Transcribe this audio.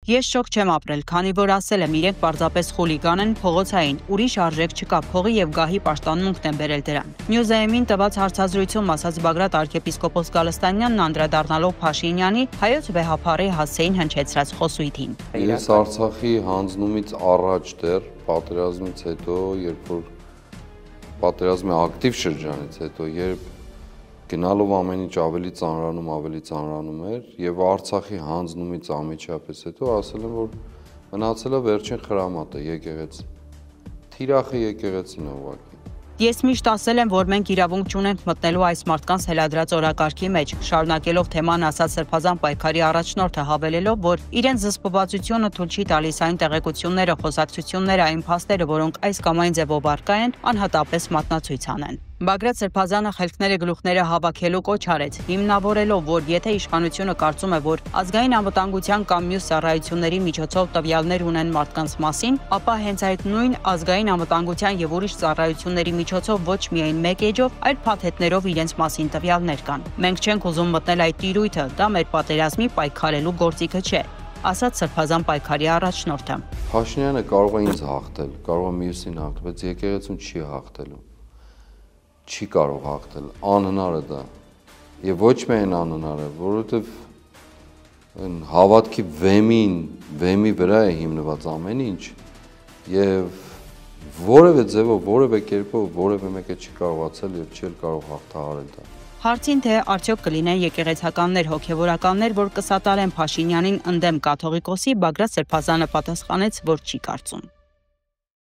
Ես շոկ չեմ ապրել, քանի որ ասել եմ, իրենք պարզապես խուլիգան են, փողոցային, ուրիշ արժեք չկա, փողի եւ գահի պաշտամունքն են բերել դրան։ Newsam-ին տված հարցազրույցում ասաց Բագրատ arczepiskopos Գալստանյանն անդրադառնալով Փաշինյանի հայոց վեհափառի հասցեին հնչեցրած խոսույթին։ Ես Արցախի հանձնումից առաջ դեռ պատերազմից հետո, երբ որ պատերազմի ակտիվ շրջանից հետո, երբ գնալով ամեն ինչ ավելի ծանրանում էր եւ Արցախի հանձնումից ամիջապես հետո ասել եմ, որ մնացել է վերջին խրամատը եկեղեցի։ Թիրախը եկեղեցին է ուղղակի։ Ես միշտ ասել եմ, որ մենք իրավունք չունենք մտնելու այս մարդկանց հելադրած օրակարգի մեջ, շարունակելով թեման ասաց Սրբազան պայքարի առաջնորդը հավելելով, որ իրենց զսպվածությունը թույլ չի տալիս այն տեղեկությունները, խոսակցությունները, այն փաստերը, որոնք այս կամ այն ձևով առկա են, անհատապես մատնացույց անեն։ Բագրատ Սրբազանը խելքները գլուխները հավաքելու կոչ արեց, հիմնավորելով, որ եթե իշխանությունը կարծում է, որ ազգային անվտանգության կամ մյուս ծառայությունների միջոցով տվյալներ ունեն մարդկանց մասին, ապա հենց այդ նույն ազգային անվտանգության եւ ուրիշ ծառայությունների միջոցով ոչ միայն մեկ էջով, այլ փաթեթներով իրենց մասին տվյալներ կան։ Մենք չենք ուզում մտնել այդ տիրույթը, դա մեր պատերազմի պայքարելու գործիքը չէ, ասաց Սրբազան պայքարի առաջնորդը։ Փաշինյանը կարող է ինձ հաղթել, կարող է մյուսին հաղթել, բայց եկեղեցուն չի հաղթելու։ Չի կարող հաղթել, անհնար է դա։ Եվ ոչ միայն անհնար է, որովհետև հավատքի վեմի վրա է հիմնված ամեն ինչ եւ որևէ ձևով, որևէ կերպով, որևէ մեկը չի կարողացել եւ չի կարող հաղթահարել դա։ Հարցին թե արդյոք կլինեն եկեղեցականներ, հոգևորականներ, որ կսատարեն Փաշինյանին ընդդեմ կաթողիկոսի, Բագրատ Սրբազանը պատասխանեց, որ չի կարծում։